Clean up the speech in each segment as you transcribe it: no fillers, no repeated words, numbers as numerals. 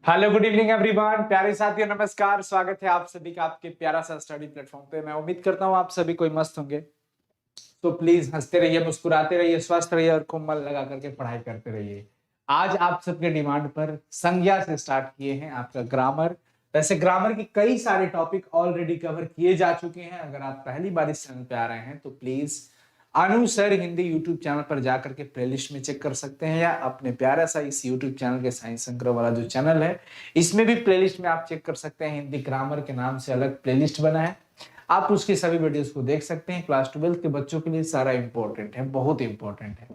Hello good evening everyone, प्यारे साथियों नमस्कार। स्वागत है आप सभी का आपके प्यारा सा स्टडी प्लेटफॉर्म पे। मैं उम्मीद करता हूँ आप सभी कोई मस्त होंगे। तो प्लीज हंसते रहिए, मुस्कुराते रहिए, स्वस्थ रहिए और खूब मन लगा करके पढ़ाई करते रहिए। आज आप सबके डिमांड पर संज्ञा से स्टार्ट किए हैं आपका ग्रामर। वैसे ग्रामर के कई सारे टॉपिक ऑलरेडी कवर किए जा चुके हैं। अगर आप पहली बार इस चैनल पे आ रहे हैं तो प्लीज अनुसर हिंदी यूट्यूब चैनल पर जाकर के प्लेलिस्ट में चेक कर सकते हैं, या अपने प्यारा सा इस यूट्यूब चैनल के साइंस संग्रह वाला जो चैनल है इसमें भी प्लेलिस्ट में आप चेक कर सकते हैं। हिंदी ग्रामर के नाम से अलग प्लेलिस्ट बना है, आप उसके सभी वीडियोस को देख सकते हैं। क्लास 12 के बच्चों के लिए सारा इंपॉर्टेंट है, बहुत इंपॉर्टेंट है।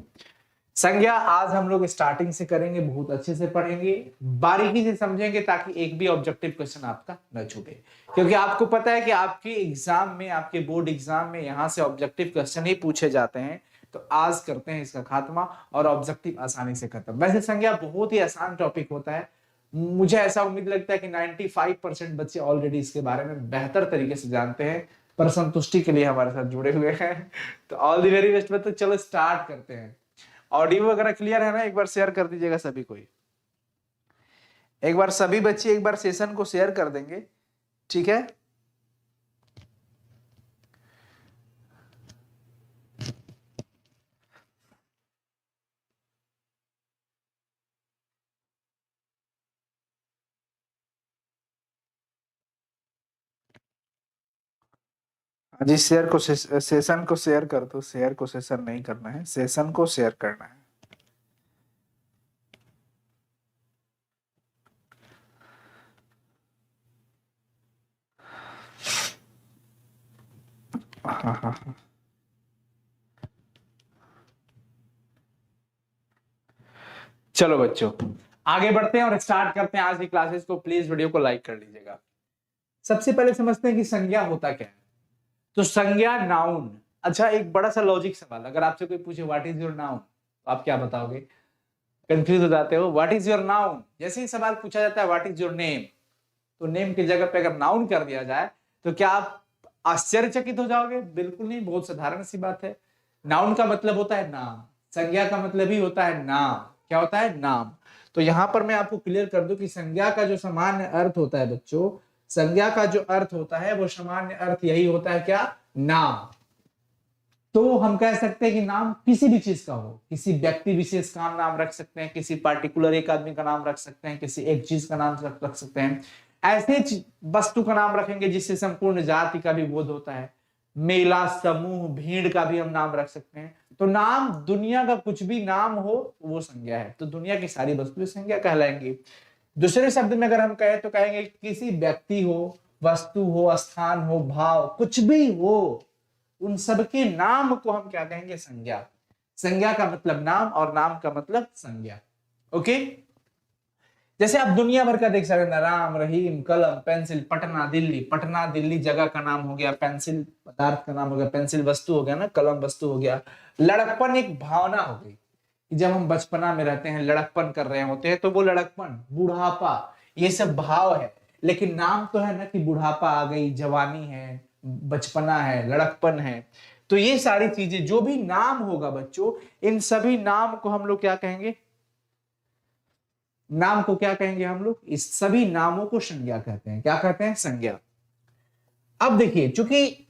संज्ञा आज हम लोग स्टार्टिंग से करेंगे, बहुत अच्छे से पढ़ेंगे, बारीकी से समझेंगे ताकि एक भी ऑब्जेक्टिव क्वेश्चन आपका न छूटे। क्योंकि आपको पता है कि आपके एग्जाम में, आपके बोर्ड एग्जाम में यहां से ऑब्जेक्टिव क्वेश्चन ही पूछे जाते हैं। तो आज करते हैं इसका खात्मा और ऑब्जेक्टिव आसानी से खत्म। वैसे संज्ञा बहुत ही आसान टॉपिक होता है। मुझे ऐसा उम्मीद लगता है कि 95% बच्चे ऑलरेडी इसके बारे में बेहतर तरीके से जानते हैं, पर संतुष्टि के लिए हमारे साथ जुड़े हुए हैं। तो ऑल द वेरी बेस्ट। तो चलो स्टार्ट करते हैं। ऑडियो वगैरह क्लियर है ना? एक बार शेयर कर दीजिएगा सभी कोई। एक बार सभी बच्चे एक बार सेशन को शेयर कर देंगे, ठीक है? जी शेयर को सेशन को शेयर कर दो। शेयर को सेशन नहीं करना है, सेशन को शेयर करना है। हाँ हाँ हाँ। चलो बच्चों आगे बढ़ते हैं और स्टार्ट करते हैं आज की क्लासेस को। प्लीज वीडियो को लाइक कर लीजिएगा। सबसे पहले समझते हैं कि संज्ञा होता क्या है। तो संज्ञा नाउन। अच्छा, एक बड़ा सा लॉजिक सवाल, अगर आपसे कोई पूछे व्हाट इज योर नाउन, तो आप क्या बताओगे? कंफ्यूज हो जाते हो। व्हाट इज योर नाउन, जैसे ही सवाल पूछा जाता है व्हाट इज योर नेम, तो नेम की जगह पे अगर नाउन कर दिया जाए तो क्या आप आश्चर्यचकित हो जाओगे? बिल्कुल नहीं, बहुत साधारण सी बात है। नाउन का मतलब होता है नाम, संज्ञा का मतलब ही होता है नाम। क्या होता है? नाम। तो यहां पर मैं आपको क्लियर कर दूं कि संज्ञा का जो सामान्य अर्थ होता है बच्चों, संज्ञा का जो अर्थ होता है वो सामान्य अर्थ यही होता है, क्या? नाम। तो हम कह सकते हैं कि नाम किसी भी चीज का हो, किसी व्यक्ति विशेष का नाम रख सकते हैं, किसी पार्टिकुलर एक आदमी का नाम रख सकते हैं, किसी एक चीज का नाम रख सकते हैं, ऐसे वस्तु का नाम रखेंगे जिससे संपूर्ण जाति का भी बोध होता है। मेला, समूह, भीड़ का भी हम नाम रख सकते हैं। तो नाम, दुनिया का कुछ भी नाम हो वो संज्ञा है। तो दुनिया की सारी वस्तुएं संज्ञा कहलाएंगी। दूसरे शब्द में अगर हम कहें तो कहेंगे किसी व्यक्ति हो, वस्तु हो, स्थान हो, भाव कुछ भी हो, उन सबके नाम को हम क्या कहेंगे? संज्ञा। संज्ञा का मतलब नाम और नाम का मतलब संज्ञा। ओके। जैसे आप दुनिया भर का देख सकते हैं, राम, रहीम, कलम, पेंसिल, पटना, दिल्ली। पटना दिल्ली जगह का नाम हो गया, पेंसिल पदार्थ का नाम हो गया, पेंसिल वस्तु हो गया ना, कलम वस्तु हो गया। लड़कपन एक भावना हो गई कि जब हम बचपना में रहते हैं, लड़कपन कर रहे होते हैं, तो वो लड़कपन, बुढ़ापा, ये सब भाव है। लेकिन नाम तो है ना कि बुढ़ापा आ गई, जवानी है, बचपना है, लड़कपन है। तो ये सारी चीजें, जो भी नाम होगा बच्चों, इन सभी नाम को हम लोग क्या कहेंगे? नाम को क्या कहेंगे हम लोग? इस सभी नामों को संज्ञा कहते हैं। क्या कहते हैं? संज्ञा। अब देखिए, चूंकि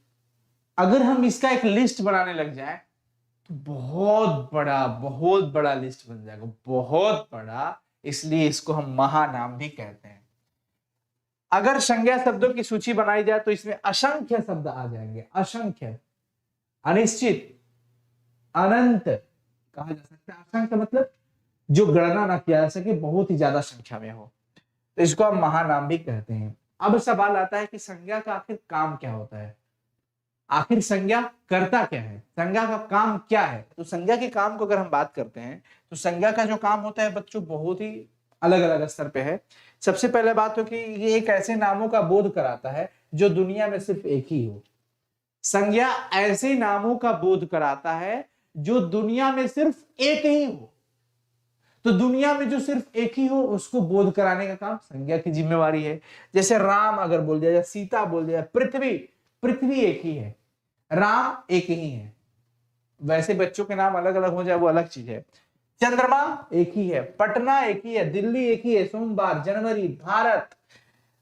अगर हम इसका एक लिस्ट बनाने लग जाए तो बहुत बड़ा लिस्ट बन जाएगा, बहुत बड़ा। इसलिए इसको हम महानाम भी कहते हैं। अगर संज्ञा शब्दों की सूची बनाई जाए तो इसमें असंख्य शब्द आ जाएंगे। असंख्य, अनिश्चित, अनंत कहा जा सकता है। असंख्य मतलब जो गणना ना किया जा सके, बहुत ही ज्यादा संख्या में हो, तो इसको हम महानाम भी कहते हैं। अब सवाल आता है कि संज्ञा का आखिर काम क्या होता है? आखिर संज्ञा करता क्या है? संज्ञा का काम क्या है? तो संज्ञा के काम को अगर हम बात करते हैं तो संज्ञा का जो काम होता है बच्चों, बहुत ही अलग अलग स्तर पे है। सबसे पहले बात हो कि ये एक ऐसे नामों का बोध कराता है जो दुनिया में सिर्फ एक ही हो। संज्ञा ऐसे नामों का बोध कराता है जो दुनिया में सिर्फ एक ही हो। तो दुनिया में जो सिर्फ एक ही हो उसको बोध कराने का काम संज्ञा की जिम्मेवारी है। जैसे राम अगर बोल दिया जाए, सीता बोल दिया, पृथ्वी, पृथ्वी एक ही है, राम एक ही है। वैसे बच्चों के नाम अलग अलग हो जाए वो अलग चीज है। चंद्रमा एक ही है, पटना एक ही है, दिल्ली एक ही है, सोमवार, जनवरी, भारत,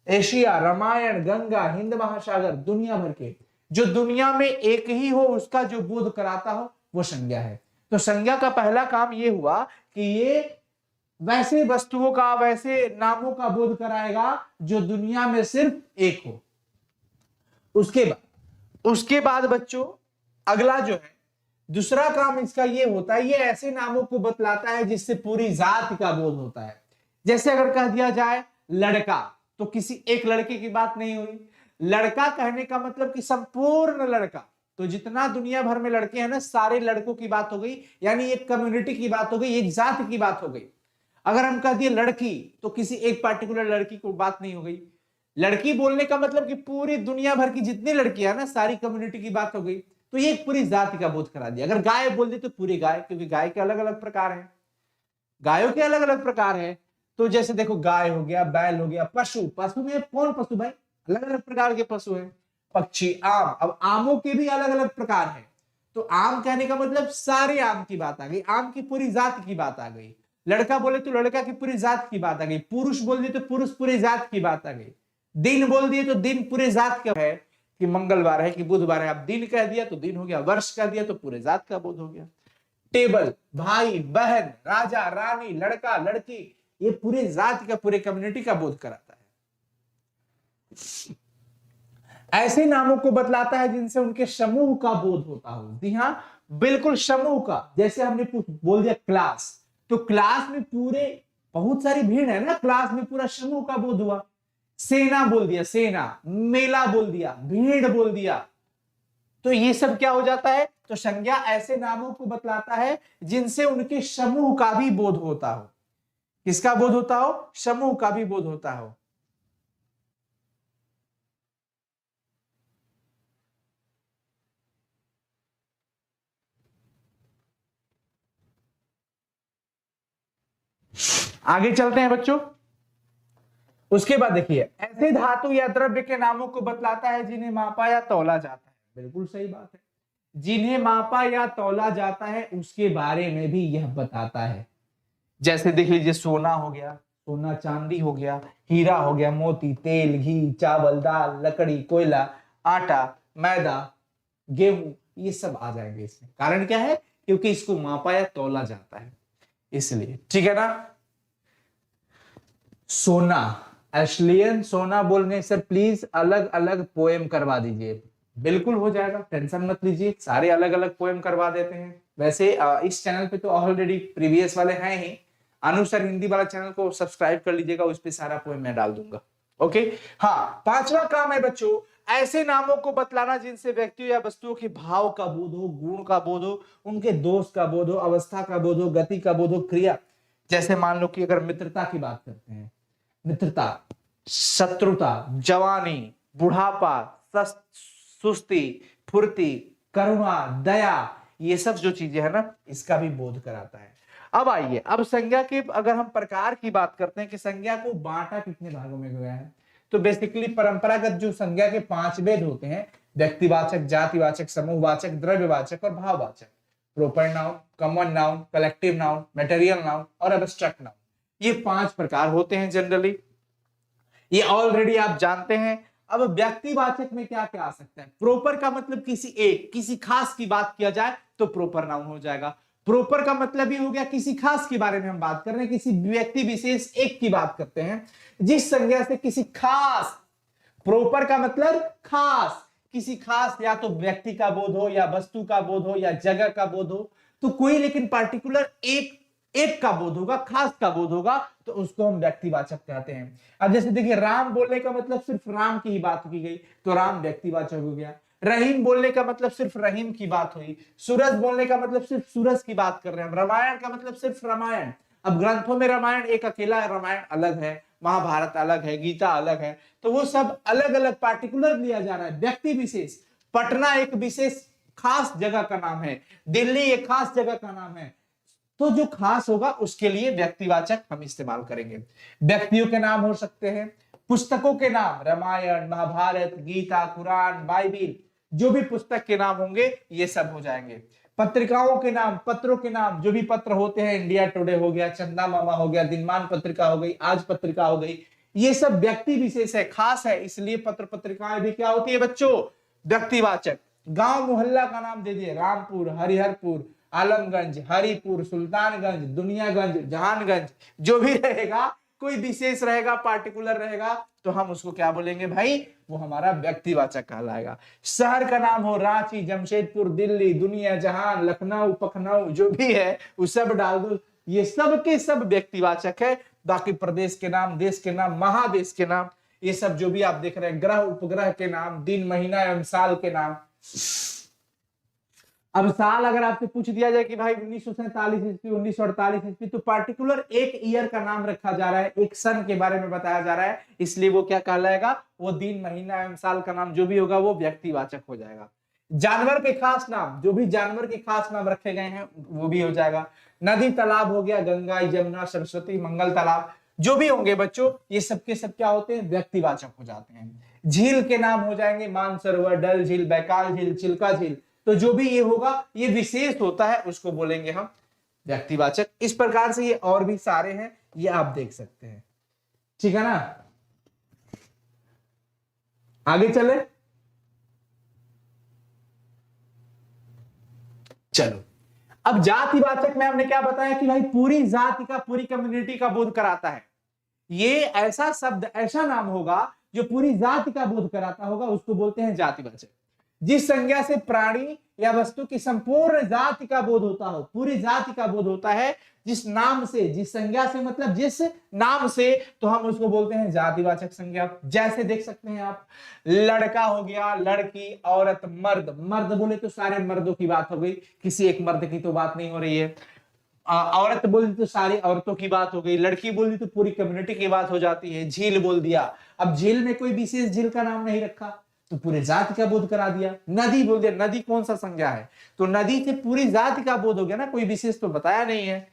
एशिया, रामायण, गंगा, हिंद महासागर, दुनिया भर के, जो दुनिया में एक ही हो उसका जो बोध कराता हो वो संज्ञा है। तो संज्ञा का पहला काम ये हुआ कि ये वैसे वस्तुओं का, वैसे नामों का बोध कराएगा जो दुनिया में सिर्फ एक हो। उसके बाद बच्चों अगला जो है दूसरा काम इसका ये होता है, ये ऐसे नामों को बतलाता है जिससे पूरी जाति का बोध होता है। जैसे अगर कह दिया जाए लड़का, तो किसी एक लड़के की बात नहीं हुई। लड़का कहने का मतलब कि संपूर्ण लड़का, तो जितना दुनिया भर में लड़के हैं ना, सारे लड़कों की बात हो गई, यानी एक कम्युनिटी की बात हो गई, एक जाति की बात हो गई। अगर हम कह दिए लड़की, तो किसी एक पार्टिकुलर लड़की को बात नहीं हो गई। लड़की बोलने का मतलब कि पूरी दुनिया भर की जितनी लड़कियां ना, सारी कम्युनिटी की बात हो गई। तो ये एक पूरी जाति का बोध करा दिया। अगर गाय बोल दी तो पूरी गाय, क्योंकि गाय के अलग अलग प्रकार हैं, गायों के अलग अलग प्रकार हैं। तो जैसे देखो गाय हो गया, बैल हो गया, पशु, पशु में कौन पशु भाई, अलग अलग प्रकार के पशु हैं। पक्षी, आम, अब आमों के भी अलग अलग प्रकार हैं। तो आम कहने का मतलब सारे आम की बात आ गई, आम की पूरी जात की बात आ गई। लड़का बोले तो लड़का की पूरी जात की बात आ गई। पुरुष बोल दिए तो पुरुष पूरी जात की बात आ गई। दिन बोल दिए तो दिन पूरे जात का है, कि मंगलवार है कि बुधवार है। अब दिन कह दिया तो दिन हो गया, वर्ष कह दिया तो पूरे जात का बोध हो गया। टेबल, भाई बहन, राजा रानी, लड़का लड़की, ये पूरे जाति का, पूरे कम्युनिटी का बोध कराता है। ऐसे नामों को बतलाता है जिनसे उनके समूह का बोध होता हो। जी हाँ, बिल्कुल समूह का। जैसे हमने बोल दिया क्लास, तो क्लास में पूरे बहुत सारी भीड़ है ना, क्लास में पूरा समूह का बोध हुआ। सेना बोल दिया, सेना, मेला बोल दिया, भीड़ बोल दिया, तो ये सब क्या हो जाता है। तो संज्ञा ऐसे नामों को बतलाता है जिनसे उनके समूह का भी बोध होता हो। किसका बोध होता हो, समूह का भी बोध होता हो। आगे चलते हैं बच्चों। उसके बाद देखिए, ऐसे धातु या द्रव्य के नामों को बतलाता है जिन्हें मापा या तौला जाता है। बिल्कुल सही बात है, जिन्हें मापा या तौला जाता है उसके बारे में भी यह बताता है। जैसे देख लीजिए, सोना हो गया, सोना चांदी हो गया, हीरा हो गया, मोती, तेल, घी, चावल, दाल, लकड़ी, कोयला, आटा, मैदा, गेहूं, ये सब आ जाएंगे इसमें। कारण क्या है, क्योंकि इसको मापा या तौला जाता है, इसलिए। ठीक है ना। सोना, एश्लियन सोना बोलने से प्लीज अलग अलग पोएम करवा दीजिए। बिल्कुल हो जाएगा, टेंशन मत लीजिए, सारे अलग अलग पोएम करवा देते हैं। वैसे इस चैनल पे तो ऑलरेडी प्रीवियस वाले हैं ही। अनुसार हिंदी वाला चैनल को सब्सक्राइब कर लीजिएगा, उस पे सारा पोएम मैं डाल दूंगा। ओके। हाँ, पांचवा काम है बच्चों, ऐसे नामों को बतलाना जिनसे व्यक्तियों या वस्तुओं के भाव का बोध हो, गुण का बोध हो, उनके दोष का बोध हो, अवस्था का बोध हो, गति का बोध हो, क्रिया। जैसे मान लो कि अगर मित्रता की बात करते हैं, मित्रता, शत्रुता, जवानी, बुढ़ापा, सुस्ती, फुर्ती, करुणा, दया, ये सब जो चीजें है ना, इसका भी बोध कराता है। अब आइए, अब संज्ञा के अगर हम प्रकार की बात करते हैं कि संज्ञा को बांटा कितने भागों में गया है, तो बेसिकली परंपरागत जो संज्ञा के 5 भेद होते हैं, व्यक्तिवाचक, जातिवाचक, समूहवाचक, द्रव्यवाचक और भाववाचक। Proper noun, common noun, collective noun, material noun और एब्स्ट्रैक्ट नाउन, ये 5 प्रकार होते हैं जनरली, ये ऑलरेडी आप जानते हैं। अब व्यक्तिवाचक में क्या क्या आ सकता है। प्रोपर का मतलब किसी एक, किसी खास की बात किया जाए तो प्रोपर नाउन हो जाएगा। प्रोपर का मतलब ही हो गया किसी खास के बारे में हम बात कर रहे हैं, किसी व्यक्ति विशेष एक की बात करते हैं, जिस संज्ञा से किसी खास, प्रोपर का मतलब खास, किसी खास या तो व्यक्ति का बोध हो या वस्तु का बोध हो या जगह का बोध हो, तो कोई लेकिन पार्टिकुलर एक का बोध होगा, खास का बोध होगा, तो उसको हम व्यक्तिवाचक कहते हैं। अब जैसे देखिए, राम बोलने का मतलब सिर्फ राम की ही बात की गई, तो राम व्यक्तिवाचक हो गया। रहीम बोलने का मतलब सिर्फ रहीम की बात हुई। सूरज बोलने का मतलब सिर्फ सूरज की बात कर रहे हैं। रामायण का मतलब सिर्फ रामायण। अब ग्रंथों में रामायण एक अकेला रामायण अलग है, महाभारत अलग है, गीता अलग है, तो वो सब अलग अलग पार्टिकुलर लिया जा रहा है, व्यक्ति विशेष। पटना एक विशेष खास जगह का नाम है, दिल्ली एक खास जगह का नाम है, तो जो खास होगा उसके लिए व्यक्तिवाचक हम इस्तेमाल करेंगे। व्यक्तियों के नाम हो सकते हैं, पुस्तकों के नाम, रामायण, महाभारत, गीता, कुरान, बाइबिल, जो भी पुस्तक के नाम होंगे ये सब हो जाएंगे। पत्रिकाओं के नाम, पत्रों के नाम, जो भी पत्र होते हैं, इंडिया टुडे हो गया, चंदा मामा हो गया, दिनमान पत्रिका हो गई, आज पत्रिका हो गई, ये सब व्यक्ति विशेष है, खास है, इसलिए पत्र पत्रिकाएं भी क्या होती है बच्चों, व्यक्तिवाचक। गांव मोहल्ला का नाम दे दिए, रामपुर, हरिहरपुर, आलमगंज, हरिपुर, सुल्तानगंज, दुनियागंज, जहानगंज, जो भी रहेगा, कोई विशेष रहेगा, पार्टिकुलर रहेगा, तो हम उसको क्या बोलेंगे भाई, वो हमारा व्यक्तिवाचक कहलाएगा। शहर का नाम हो रांची, जमशेदपुर, दिल्ली, दुनिया जहान, लखनऊ, पखनऊ, जो भी है वो सब डाल दो, ये सब के सब व्यक्तिवाचक है। बाकी प्रदेश के नाम, देश के नाम, महादेश के नाम, ये सब जो भी आप देख रहे हैं, ग्रह उपग्रह के नाम, दिन महीना एवं साल के नाम। अब साल अगर आपसे पूछ दिया जाए कि भाई 1947 ईस्वी, 1948 ईस्वी, तो पार्टिकुलर एक ईयर का नाम रखा जा रहा है, एक सन के बारे में बताया जा रहा है, इसलिए वो क्या कहलाएगा, वो दिन महीना एवं साल का नाम जो भी होगा वो व्यक्तिवाचक हो जाएगा। जानवर के खास नाम, जो भी जानवर के खास नाम रखे गए हैं वो भी हो जाएगा। नदी तालाब हो गया, गंगा, यमुना, सरस्वती, मंगल तालाब, जो भी होंगे बच्चों, ये सबके सब क्या होते हैं, व्यक्तिवाचक हो जाते हैं। झील के नाम हो जाएंगे, मानसरोवर, डल झील, बैकाल झील, चिल्का झील, तो जो भी ये होगा ये विशेष होता है, उसको बोलेंगे हम व्यक्तिवाचक। इस प्रकार से ये और भी सारे हैं, ये आप देख सकते हैं, ठीक है ना। आगे चले, चलो। अब जातिवाचक में हमने क्या बताया कि भाई पूरी जाति का, पूरी कम्युनिटी का बोध कराता है। ये ऐसा शब्द, ऐसा नाम होगा जो पूरी जाति का बोध कराता होगा, उसको बोलते हैं जातिवाचक। जिस संज्ञा से प्राणी या वस्तु की संपूर्ण जाति का बोध होता हो, पूरी जाति का बोध होता है, जिस नाम से, जिस संज्ञा से, मतलब जिस नाम से, तो हम उसको बोलते हैं जातिवाचक संज्ञा। जैसे देख सकते हैं आप, लड़का हो गया, लड़की, औरत, मर्द। मर्द बोले तो सारे मर्दों की बात हो गई, किसी एक मर्द की तो बात नहीं हो रही है। औरत बोली तो सारी औरतों की बात हो गई, लड़की बोली तो पूरी कम्युनिटी की बात हो जाती है। झील बोल दिया, अब झील में कोई विशेष झील का नाम नहीं रखा तो पूरे जाति का बोध करा दिया। नदी बोल दिया, नदी कौन सा संज्ञा है, तो नदी से पूरी जाति का बोध हो गया ना, कोई विशेष तो बताया नहीं है।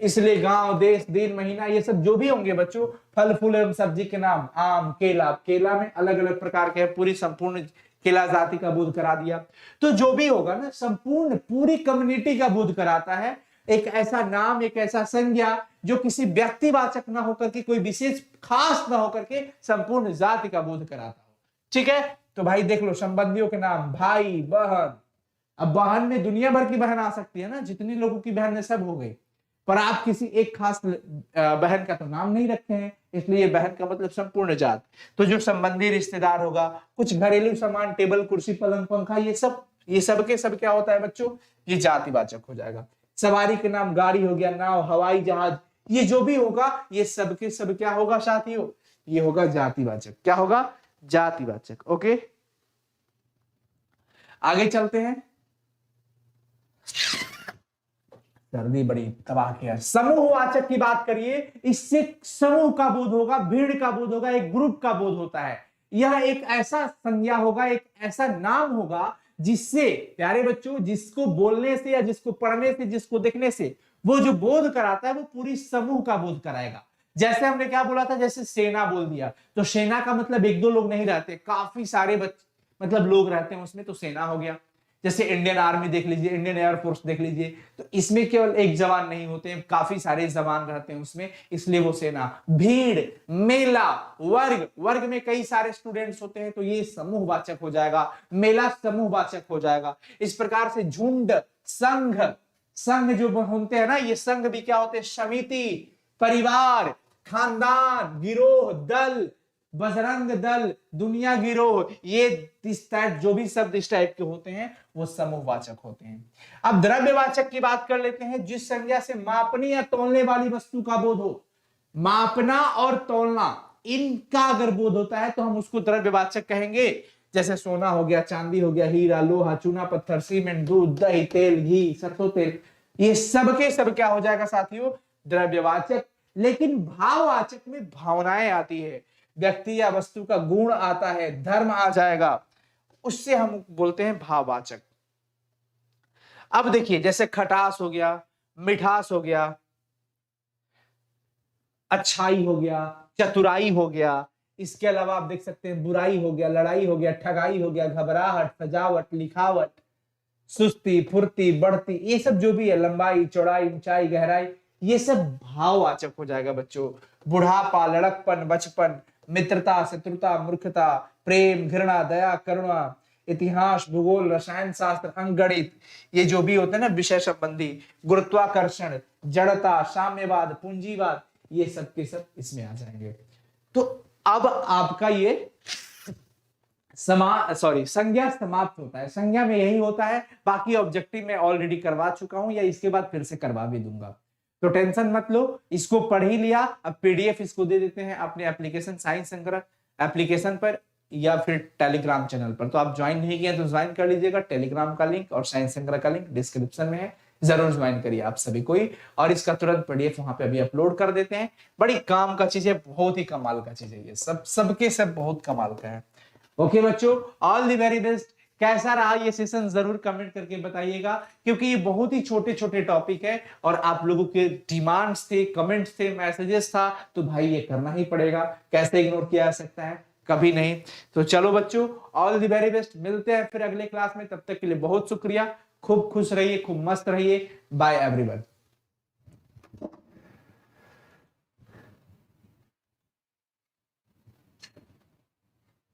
इसलिए गांव, देश, दिन, महीना, ये सब जो भी होंगे बच्चों, फल फूल एवं सब्जी के नाम, आम, केला, केला में अलग अलग प्रकार के हैं, पूरी संपूर्ण केला जाति का बोध करा दिया। तो जो भी होगा ना, संपूर्ण पूरी कम्युनिटी का बोध कराता है। एक ऐसा नाम, एक ऐसा संज्ञा जो किसी व्यक्तिवाचक ना होकर के, कोई विशेष खास ना होकर के, संपूर्ण जाति का बोध कराता हो, ठीक है। तो भाई देख लो, संबंधियों के नाम, भाई, बहन। अब बहन में दुनिया भर की बहन आ सकती है ना, जितनी लोगों की बहन है सब हो गई, पर आप किसी एक खास बहन का तो नाम नहीं रखते हैं, इसलिए बहन का मतलब संपूर्ण जात। तो जो संबंधी रिश्तेदार होगा, कुछ घरेलू सामान, टेबल, कुर्सी, पलंग, पंखा, ये सब के सब क्या होता है बच्चों, ये जातिवाचक हो जाएगा। सवारी के नाम, गाड़ी हो गया, नाव, हवाई जहाज, ये जो भी होगा ये सब के सब क्या होगा साथियों, ये होगा जातिवाचक। क्या होगा, जातिवाचक। ओके, आगे चलते हैं। सर्दी बड़ी तबाह किया। समूहवाचक की बात करिए, इससे समूह का बोध होगा, भीड़ का बोध होगा, एक ग्रुप का बोध होता है। यह एक ऐसा संज्ञा होगा, एक ऐसा नाम होगा जिससे, प्यारे बच्चों, जिसको बोलने से या जिसको पढ़ने से, जिसको देखने से वो जो बोध कराता है वो पूरी समूह का बोध कराएगा। जैसे हमने क्या बोला था, जैसे सेना बोल दिया, तो सेना का मतलब एक दो लोग नहीं रहते, काफी सारे मतलब लोग रहते हैं उसमें, तो सेना हो गया। जैसे इंडियन आर्मी देख लीजिए, इंडियन एयरफोर्स देख लीजिए, तो इसमें केवल एक जवान नहीं होते हैं, काफी सारे जवान रहते हैं उसमें, इसलिए वो सेना। भीड़, मेला, वर्ग, वर्ग में कई सारे स्टूडेंट्स होते हैं, तो ये समूहवाचक हो जाएगा। मेला समूहवाचक हो जाएगा। इस प्रकार से झुंड, संघ, संघ जो होते हैं ना, ये संघ भी क्या होते हैं, समिति, परिवार, खानदान, गिरोह, दल, बजरंग दल, दुनिया गिरोह, ये इस टाइप जो भी शब्द इस टाइप के होते हैं वो समूहवाचक होते हैं। अब द्रव्यवाचक की बात कर लेते हैं, जिस संज्ञा से मापने या तौलने वाली वस्तु का बोध हो। मापना और तौलना, इनका अगर बोध होता है तो हम उसको द्रव्यवाचक कहेंगे। जैसे सोना हो गया, चांदी हो गया, हीरा, लोहा, चूना पत्थर, सीमेंट, दूध, दही, तेल, घी, सरसों तेल, ये सब के सब क्या हो जाएगा साथियों, द्रव्यवाचक। लेकिन भाववाचक में भावनाएं आती है, व्यक्ति या वस्तु का गुण आता है, धर्म आ जाएगा, उससे हम बोलते हैं भाववाचक। अब देखिए, जैसे खटास हो गया, मिठास हो गया, अच्छाई हो गया, चतुराई हो गया, इसके अलावा आप देख सकते हैं बुराई हो गया, लड़ाई हो गया, ठगाई हो गया, घबराहट, सजावट, लिखावट, सुस्ती, फुर्ती, बढ़ती, ये सब जो भी है, लंबाई, चौड़ाई, ऊंचाई, गहराई, ये सब भाववाचक हो जाएगा बच्चों। बुढ़ापा, लड़कपन, बचपन, मित्रता, शत्रुता, मूर्खता, प्रेम, घृणा, दया, करुणा, इतिहास, भूगोल, रसायन शास्त्र, अंकगणित, ये जो भी होते हैं ना विषय संबंधी, गुरुत्वाकर्षण, जड़ता, साम्यवाद, पूंजीवाद, ये सब के सब इसमें आ जाएंगे। तो अब आपका ये संज्ञा समाप्त होता है। संज्ञा में यही होता है, बाकी ऑब्जेक्टिव में ऑलरेडी करवा चुका हूं या इसके बाद फिर से करवा भी दूंगा, तो टेंशन मत लो, इसको पढ़ ही लिया। अब पीडीएफ इसको दे देते हैं अपने एप्लीकेशन साइंस संग्रह एप्लीकेशन पर या फिर टेलीग्राम चैनल पर। तो आप ज्वाइन नहीं किए तो ज्वाइन कर लीजिएगा, टेलीग्राम का लिंक और साइंस संग्रह का लिंक डिस्क्रिप्शन में है, जरूर ज्वाइन करिए आप सभी कोई। और इसका तुरंत पीडीएफ वहां पे अभी अपलोड कर देते हैं। बड़ी काम का चीज है, बहुत ही कमाल का चीज है, ये सबके सब बहुत कमाल का है। ओके बच्चों, ऑल द वेरी बेस्ट। कैसा रहा ये सेशन जरूर कमेंट करके बताइएगा, क्योंकि ये बहुत ही छोटे छोटे टॉपिक है और आप लोगों के डिमांड्स थे, कमेंट्स थे, मैसेजेस था, तो भाई ये करना ही पड़ेगा, कैसे इग्नोर किया जा सकता है, कभी नहीं। तो चलो बच्चों, ऑल द वेरी बेस्ट, मिलते हैं फिर अगले क्लास में, तब तक के लिए बहुत शुक्रिया, खूब खुश रहिए, खूब मस्त रहिए, बाय एवरीवन।